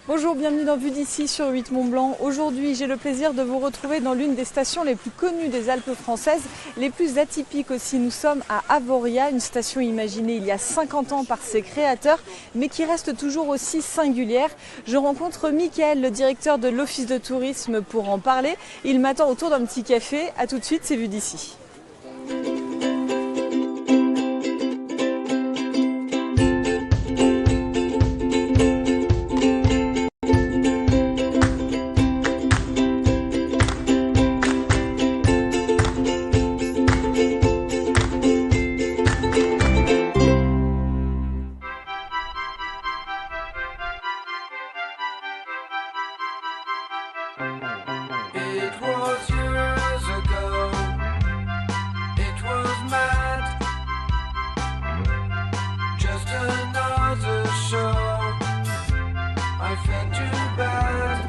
Bonjour, bienvenue dans Vue d'ici sur 8 Mont-Blanc. Aujourd'hui, j'ai le plaisir de vous retrouver dans l'une des stations les plus connues des Alpes françaises, les plus atypiques aussi. Nous sommes à Avoria, une station imaginée il y a 50 ans par ses créateurs, mais qui reste toujours aussi singulière. Je rencontre Mickaël, le directeur de l'Office de tourisme, pour en parler. Il m'attend autour d'un petit café. A tout de suite, c'est Vue d'ici. It was years ago, it was mad, just another show. I felt too bad,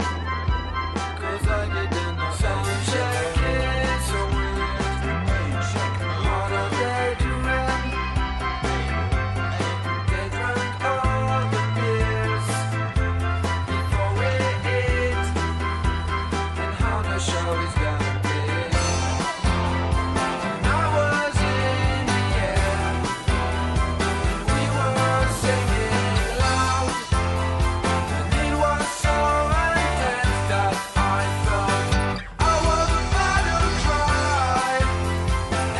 cause I didn't know. Sound check it so weird, harder than to run. They drank all the beers before we ate, and how the show is gonna be. I was in the air, we were singing loud, and it was so intense that I thought I was about to cry.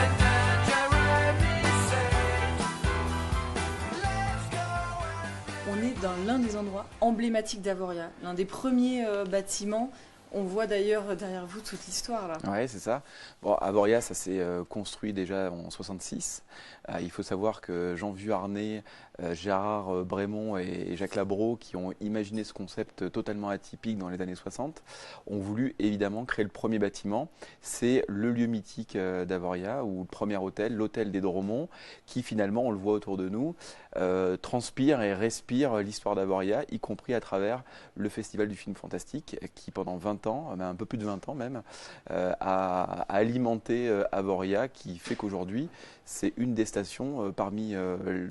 And then Jeremy said, let's go. On est dans l'un des endroits emblématiques d'Avoria, l'un des premiers bâtiments. On voit d'ailleurs derrière vous toute l'histoire là. Oui, c'est ça. Bon, Avoria, ça s'est construit déjà en 66. Il faut savoir que Jean Vuarnet, Gérard Brémond et Jacques Labro, qui ont imaginé ce concept totalement atypique dans les années 60, ont voulu évidemment créer le premier bâtiment. C'est le lieu mythique d'Avoria, ou le premier hôtel, l'hôtel des Dromons, qui finalement, on le voit autour de nous, transpire et respire l'histoire d'Avoria, y compris à travers le Festival du film fantastique, qui pendant 20 ans, un peu plus de 20 ans même, a alimenté Avoria, qui fait qu'aujourd'hui, c'est une des stations, parmi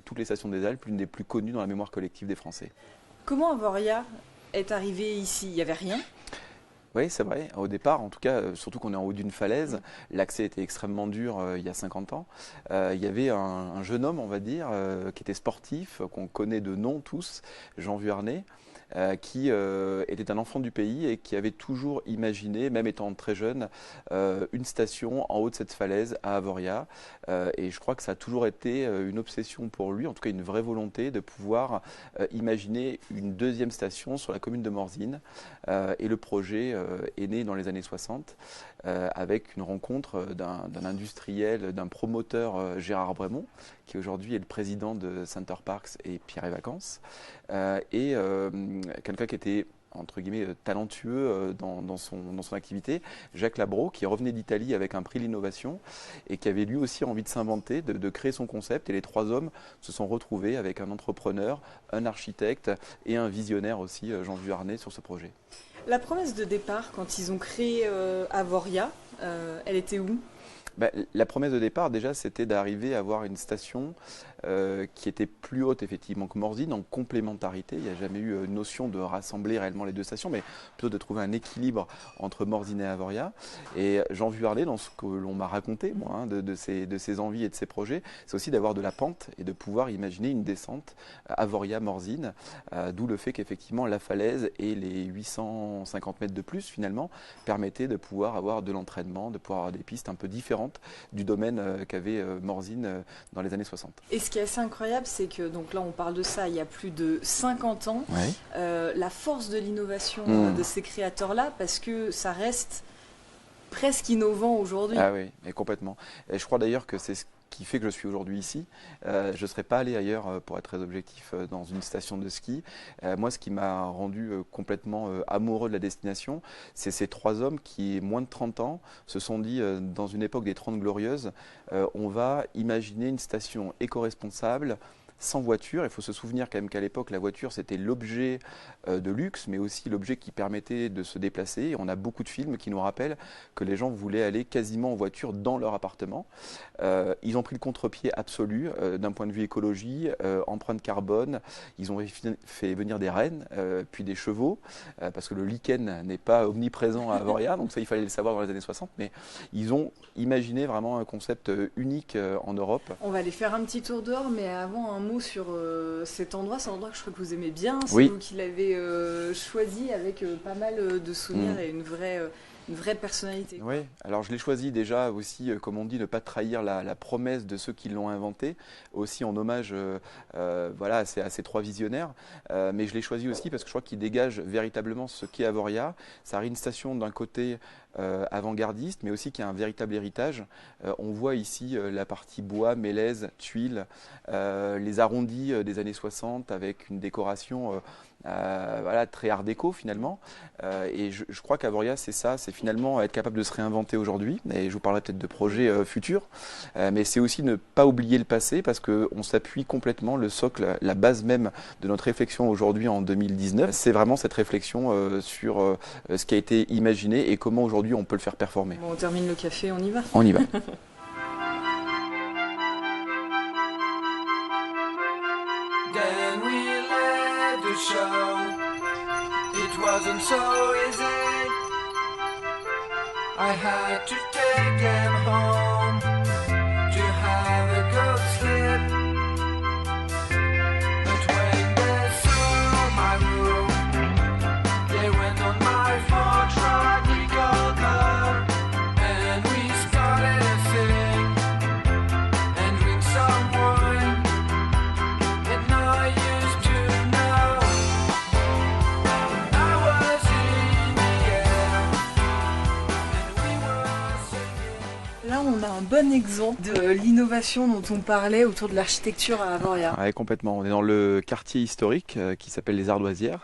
toutes les stations des Alpes, l'une des plus connues dans la mémoire collective des Français. Comment Avoria est arrivé ici? Il n'y avait rien. Oui, c'est vrai. Au départ, en tout cas, surtout qu'on est en haut d'une falaise, l'accès était extrêmement dur il y a 50 ans. Il y avait un jeune homme, on va dire, qui était sportif, qu'on connaît de nom tous, Jean Vuarnet, qui était un enfant du pays et qui avait toujours imaginé, même étant très jeune, une station en haut de cette falaise à Avoria. Et je crois que ça a toujours été une obsession pour lui, en tout cas une vraie volonté de pouvoir imaginer une deuxième station sur la commune de Morzine. Et le projet est né dans les années 60 avec une rencontre d'un industriel, d'un promoteur, Gérard Brémond, qui aujourd'hui est le président de Center Parcs et Pierre et Vacances, et quelqu'un qui était entre guillemets talentueux dans son activité, Jacques Labro, qui revenait d'Italie avec un prix l'innovation et qui avait lui aussi envie de s'inventer, de créer son concept. Et les trois hommes se sont retrouvés avec un entrepreneur, un architecte et un visionnaire aussi, Jean Vuarnet, sur ce projet. La promesse de départ, quand ils ont créé Avoria, elle était où? La promesse de départ, déjà, c'était d'arriver à avoir une station qui était plus haute, effectivement, que Morzine, en complémentarité. Il n'y a jamais eu notion de rassembler réellement les deux stations, mais plutôt de trouver un équilibre entre Morzine et Avoria. Et Jean Vuarnet, dans ce que l'on m'a raconté, moi, de ses envies et de ses projets, c'est aussi d'avoir de la pente et de pouvoir imaginer une descente Avoria-Morzine, d'où le fait qu'effectivement, la falaise et les 850 mètres de plus, finalement, permettaient de pouvoir avoir de l'entraînement, de pouvoir avoir des pistes un peu différentes du domaine qu'avait Morzine dans les années 60. Et ce qui est assez incroyable, c'est que donc là on parle de ça il y a plus de 50 ans, la force de l'innovation de ces créateurs-là, parce que ça reste presque innovant aujourd'hui. Ah oui, mais complètement. Et je crois d'ailleurs que c'est ce qui fait que je suis aujourd'hui ici. Je ne serais pas allé ailleurs, pour être très objectif, dans une station de ski. Moi, ce qui m'a rendu complètement amoureux de la destination, c'est ces trois hommes qui, moins de 30 ans, se sont dit, dans une époque des 30 glorieuses, on va imaginer une station éco-responsable, sans voiture. Il faut se souvenir quand même qu'à l'époque, la voiture, c'était l'objet de luxe, mais aussi l'objet qui permettait de se déplacer. Et on a beaucoup de films qui nous rappellent que les gens voulaient aller quasiment en voiture dans leur appartement. Ils ont pris le contre-pied absolu d'un point de vue écologie, empreinte carbone. Ils ont fait venir des rennes, puis des chevaux, parce que le lichen n'est pas omniprésent à Avoria, donc ça il fallait le savoir dans les années 60, mais ils ont imaginé vraiment un concept unique en Europe. On va aller faire un petit tour dehors, mais avant un mot sur cet endroit. C'est un endroit que je crois que vous aimez bien, c'est Oui. vous qui l'avez choisi avec pas mal de souvenirs et une vraie personnalité. Oui, alors je l'ai choisi déjà aussi, comme on dit, ne pas trahir la promesse de ceux qui l'ont inventé, aussi en hommage voilà, à ces trois visionnaires. Mais je l'ai choisi aussi parce que je crois qu'il dégage véritablement ce qu'est Avoria. Ça a une station d'un côté avant-gardiste, mais aussi qui a un véritable héritage. On voit ici la partie bois, mélèze, tuiles, les arrondis des années 60 avec une décoration voilà, très art déco finalement. Et je crois qu'Avoria, c'est ça, c'est finalement être capable de se réinventer aujourd'hui. Et je vous parlerai peut-être de projets futurs. Mais c'est aussi ne pas oublier le passé parce qu'on s'appuie complètement, le socle, la base même de notre réflexion aujourd'hui en 2019. C'est vraiment cette réflexion sur ce qui a été imaginé et comment aujourd'hui on peut le faire performer. Bon, on termine le café, on y va. On y va. Then we led the show. It wasn't so easy. I had to take them home to have a good sleep. But when they saw my room, they went on my four-track recorder, and we started to sing and drink some wine. And I used to know I was in the air, and we were singing. Là, on a un bon exemple de l'innovation dont on parlait autour de l'architecture à Avoria. Ouais, complètement. On est dans le quartier historique qui s'appelle les Ardoisières.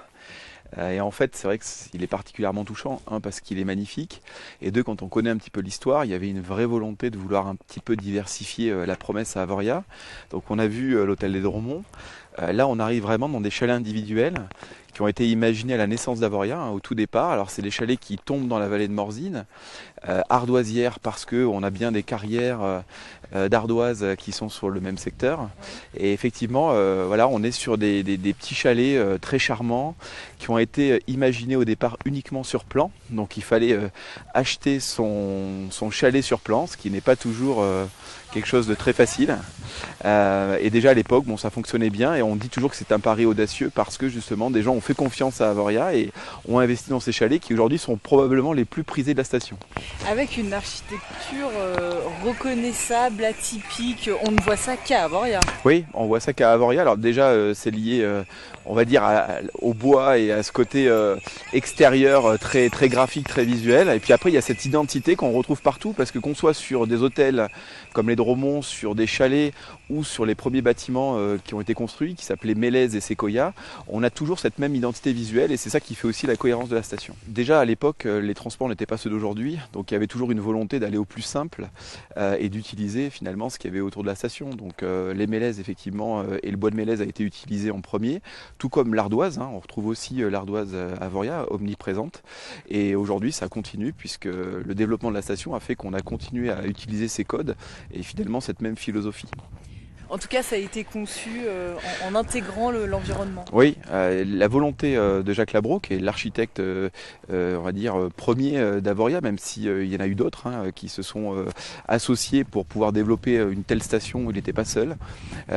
Et en fait, c'est vrai qu'il est particulièrement touchant, parce qu'il est magnifique, et deux, quand on connaît un petit peu l'histoire, il y avait une vraie volonté de vouloir un petit peu diversifier la promesse à Avoria. Donc on a vu l'hôtel des Dromons. Là, on arrive vraiment dans des chalets individuels qui ont été imaginés à la naissance d'Avoria, au tout départ. Alors c'est des chalets qui tombent dans la vallée de Morzine, ardoisières parce qu'on a bien des carrières d'ardoises qui sont sur le même secteur. Et effectivement, voilà, on est sur des petits chalets très charmants qui ont été imaginés au départ uniquement sur plan. Donc il fallait acheter son chalet sur plan, ce qui n'est pas toujours quelque chose de très facile. Et déjà à l'époque, bon, ça fonctionnait bien et on dit toujours que c'est un pari audacieux parce que justement des gens ont fait confiance à Avoria et ont investi dans ces chalets qui aujourd'hui sont probablement les plus prisés de la station. Avec une architecture reconnaissable, atypique, on ne voit ça qu'à Avoria. Oui, on voit ça qu'à Avoria. Alors déjà, c'est lié, on va dire, au bois et à ce côté extérieur très, très graphique, très visuel. Et puis après, il y a cette identité qu'on retrouve partout parce que qu'on soit sur des hôtels comme les Dromons, sur des chalets ou sur les premiers bâtiments qui ont été construits, qui s'appelaient Mélèze et Séquoia, on a toujours cette même identité visuelle et c'est ça qui fait aussi la cohérence de la station. Déjà à l'époque, les transports n'étaient pas ceux d'aujourd'hui, donc il y avait toujours une volonté d'aller au plus simple et d'utiliser finalement ce qu'il y avait autour de la station. Donc les Mélèzes effectivement et le bois de Mélèze a été utilisé en premier, tout comme l'ardoise, on retrouve aussi l'ardoise Avoria omniprésente et aujourd'hui ça continue puisque le développement de la station a fait qu'on a continué à utiliser ces codes et finalement cette même philosophie. En tout cas, ça a été conçu en intégrant l'environnement. Oui, la volonté de Jacques Labro, qui est l'architecte, on va dire, premier d'Avoria, même s'il y en a eu d'autres qui se sont associés pour pouvoir développer une telle station où il n'était pas seul.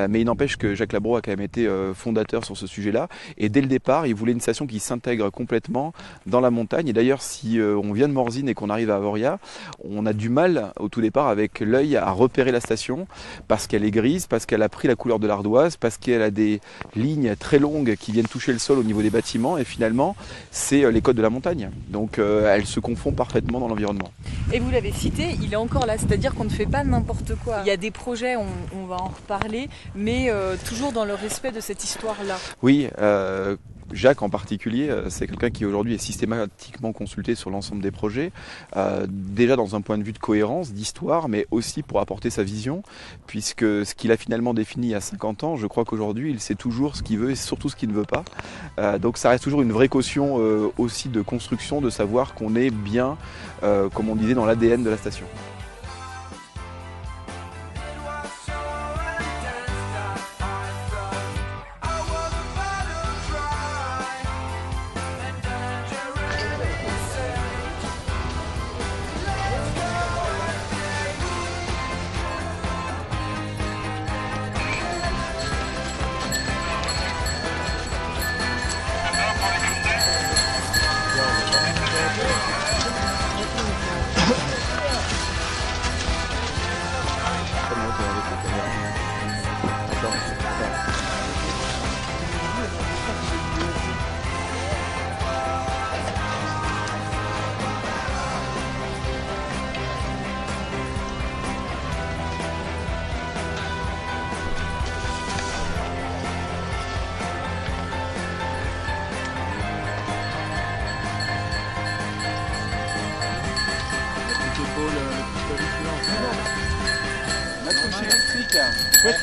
Mais il n'empêche que Jacques Labro a quand même été fondateur sur ce sujet-là. Et dès le départ, il voulait une station qui s'intègre complètement dans la montagne. Et d'ailleurs, si on vient de Morzine et qu'on arrive à Avoria, on a du mal au tout départ avec l'œil à repérer la station parce qu'elle est grise, parce qu'elle a pris la couleur de l'ardoise, parce qu'elle a des lignes très longues qui viennent toucher le sol au niveau des bâtiments et finalement c'est les côtes de la montagne. Donc elle se confond parfaitement dans l'environnement. Et vous l'avez cité, il est encore là, c'est-à-dire qu'on ne fait pas n'importe quoi. Il y a des projets, on va en reparler, mais toujours dans le respect de cette histoire-là. Oui, Jacques en particulier, c'est quelqu'un qui aujourd'hui est systématiquement consulté sur l'ensemble des projets, déjà dans un point de vue de cohérence, d'histoire, mais aussi pour apporter sa vision, puisque ce qu'il a finalement défini il y a 50 ans, je crois qu'aujourd'hui il sait toujours ce qu'il veut et surtout ce qu'il ne veut pas. Donc ça reste toujours une vraie caution aussi de construction, de savoir qu'on est bien, comme on disait, dans l'ADN de la station.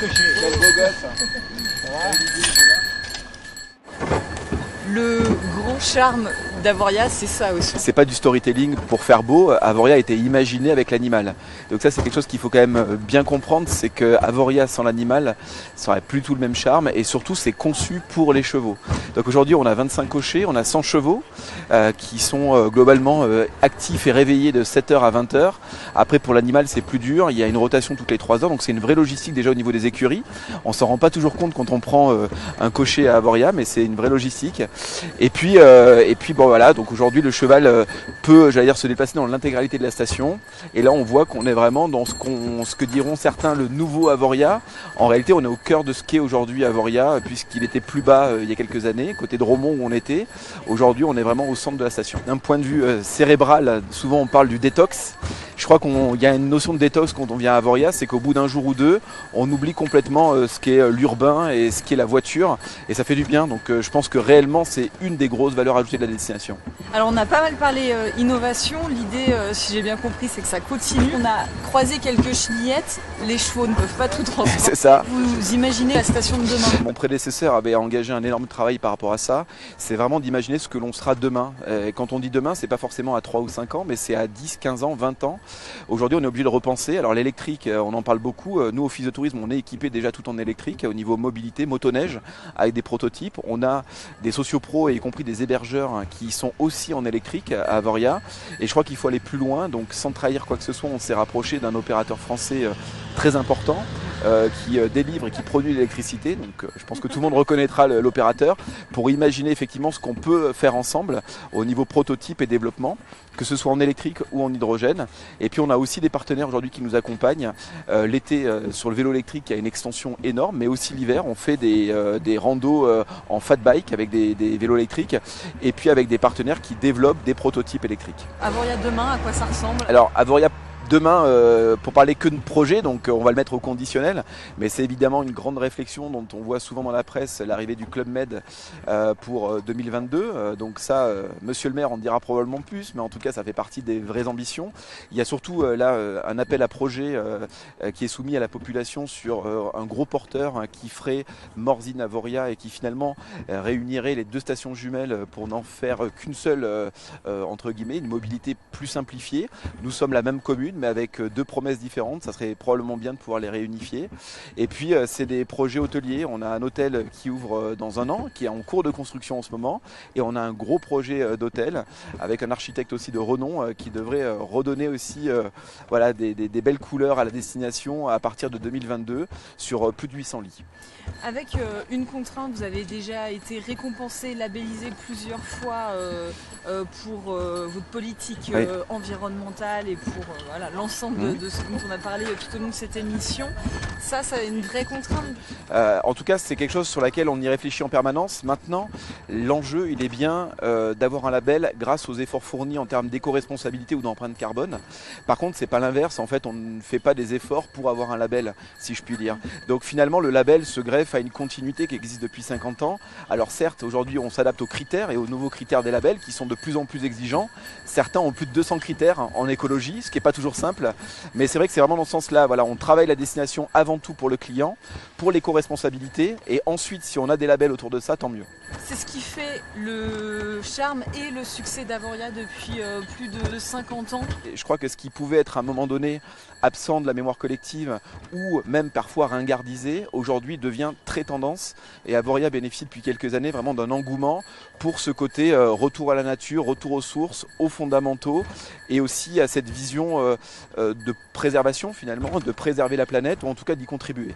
Quel beau gosse. Le grand charme d'Avoria, c'est ça aussi. C'est pas du storytelling pour faire beau, Avoria a été imaginé avec l'animal. Donc ça c'est quelque chose qu'il faut quand même bien comprendre, c'est que Avoria sans l'animal, ça aurait plus tout le même charme et surtout c'est conçu pour les chevaux. Donc aujourd'hui on a 25 cochers, on a 100 chevaux qui sont globalement actifs et réveillés de 7h à 20h. Après pour l'animal c'est plus dur, il y a une rotation toutes les 3 heures, donc c'est une vraie logistique déjà au niveau des écuries. On s'en rend pas toujours compte quand on prend un cocher à Avoria, mais c'est une vraie logistique. Et puis bon voilà, donc aujourd'hui le cheval peut, j'allais dire, se déplacer dans l'intégralité de la station. Et là on voit qu'on est vraiment dans ce que diront certains le nouveau Avoria. En réalité on est au cœur de ce qu'est aujourd'hui Avoria, puisqu'il était plus bas il y a quelques années, côté de Romont où on était. Aujourd'hui on est vraiment au centre de la station. D'un point de vue cérébral, souvent on parle du détox. Je crois qu'il y a une notion de détox quand on vient à Avoria, c'est qu'au bout d'un jour ou deux, on oublie complètement ce qu'est l'urbain et ce qu'est la voiture. Et ça fait du bien, donc je pense que réellement c'est une des grosses valeurs ajoutées de la destination. Alors on a pas mal parlé innovation, l'idée si j'ai bien compris c'est que ça continue. On a croisé quelques chenillettes, les chevaux ne peuvent pas tout transporter. C'est ça. Vous imaginez la station de demain? Mon prédécesseur avait engagé un énorme travail par rapport à ça. C'est vraiment d'imaginer ce que l'on sera demain. Et quand on dit demain, c'est pas forcément à 3 ou 5 ans, mais c'est à 10, 15 ans, 20 ans. Aujourd'hui, on est obligé de repenser. Alors l'électrique, on en parle beaucoup. Nous, Office de tourisme, on est équipé déjà tout en électrique au niveau mobilité, motoneige, avec des prototypes. On a des sociopros et y compris des hébergeurs qui sont aussi en électrique à Avoria. Et je crois qu'il faut aller plus loin. Donc sans trahir quoi que ce soit, on s'est rapproché d'un opérateur français très important qui délivre et qui produit l'électricité. Donc je pense que tout le monde reconnaîtra l'opérateur pour imaginer effectivement ce qu'on peut faire ensemble au niveau prototype et développement, que ce soit en électrique ou en hydrogène. Et puis on a aussi des partenaires aujourd'hui qui nous accompagnent. L'été sur le vélo électrique, il y a une extension énorme, mais aussi l'hiver, on fait des randos en fat bike avec des vélos électriques et puis avec des partenaires qui développent des prototypes électriques. Avoria demain, à quoi ça ressemble? Alors Avoria demain, pour parler que de projet, donc on va le mettre au conditionnel, mais c'est évidemment une grande réflexion dont on voit souvent dans la presse l'arrivée du Club Med pour 2022. Donc ça, monsieur le maire en dira probablement plus, mais en tout cas ça fait partie des vraies ambitions. Il y a surtout là un appel à projet qui est soumis à la population sur un gros porteur qui ferait Morzine-Avoria et qui finalement réunirait les deux stations jumelles pour n'en faire qu'une seule, entre guillemets, une mobilité plus simplifiée. Nous sommes la même commune, mais avec deux promesses différentes, ça serait probablement bien de pouvoir les réunifier. Et puis c'est des projets hôteliers, on a un hôtel qui ouvre dans un an, qui est en cours de construction en ce moment, et on a un gros projet d'hôtel avec un architecte aussi de renom qui devrait redonner aussi voilà, des belles couleurs à la destination à partir de 2022 sur plus de 800 lits. Avec une contrainte, vous avez déjà été récompensé, labellisé plusieurs fois pour votre politique Oui. environnementale et pour voilà, l'ensemble de ce dont on a parlé tout au long de cette émission. Ça a une vraie contrainte. En tout cas, c'est quelque chose sur laquelle on y réfléchit en permanence. Maintenant, l'enjeu, il est bien d'avoir un label grâce aux efforts fournis en termes d'éco-responsabilité ou d'empreinte carbone. Par contre, c'est pas l'inverse. En fait, on ne fait pas des efforts pour avoir un label, si je puis dire. Donc finalement, le label se greffe à une continuité qui existe depuis 50 ans. Alors certes, aujourd'hui, on s'adapte aux critères et aux nouveaux critères des labels qui sont de plus en plus exigeants. Certains ont plus de 200 critères en écologie, ce qui n'est pas toujours simple. Mais c'est vrai que c'est vraiment dans ce sens-là. Voilà, on travaille la destination avant tout pour le client, pour l'éco-responsabilité. Et ensuite, si on a des labels autour de ça, tant mieux. C'est ce qui fait le charme et le succès d'Avoria depuis plus de 50 ans. Et je crois que ce qui pouvait être à un moment donné absent de la mémoire collective ou même parfois ringardisé, aujourd'hui devient très tendance. Et Avoria bénéficie depuis quelques années vraiment d'un engouement pour ce côté retour à la nature, retour aux sources, aux fondamentaux et aussi à cette vision de préservation finalement, de préserver la planète ou en tout cas d'y contribuer.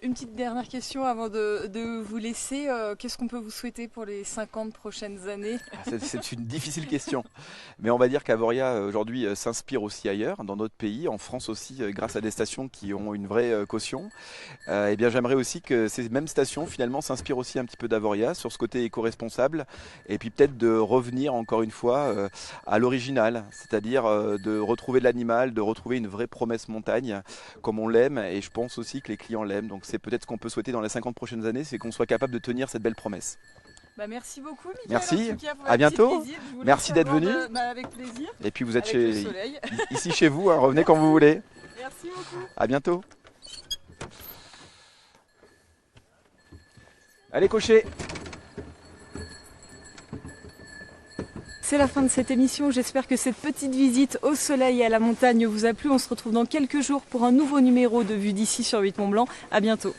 Une petite dernière question avant de vous laisser. Qu'est-ce qu'on peut vous souhaiter pour les 50 prochaines années? C'est une difficile question. Mais on va dire qu'Avoria aujourd'hui s'inspire aussi ailleurs, dans d'autres pays, en France aussi, grâce à des stations qui ont une vraie caution. Et bien j'aimerais aussi que ces mêmes stations finalement s'inspirent aussi un petit peu d'Avoria sur ce côté éco-responsable. Et puis peut-être de revenir encore une fois à l'original, c'est-à-dire de retrouver de l'animal, de retrouver une vraie promesse montagne comme on l'aime. Et je pense aussi que les clients l'aiment. Donc c'est peut-être ce qu'on peut souhaiter dans les 50 prochaines années, c'est qu'on soit capable de tenir cette belle promesse. Merci beaucoup, Mickaël. Merci, en tout cas, pour à bientôt. visite. Merci d'être venu. Avec plaisir. Et puis vous êtes Avec le soleil. ici chez vous, hein, revenez quand vous voulez. Merci beaucoup. À bientôt. Allez cocher. C'est la fin de cette émission. J'espère que cette petite visite au soleil et à la montagne vous a plu. On se retrouve dans quelques jours pour un nouveau numéro de Vue d'ici sur 8 Mont Blanc. À bientôt.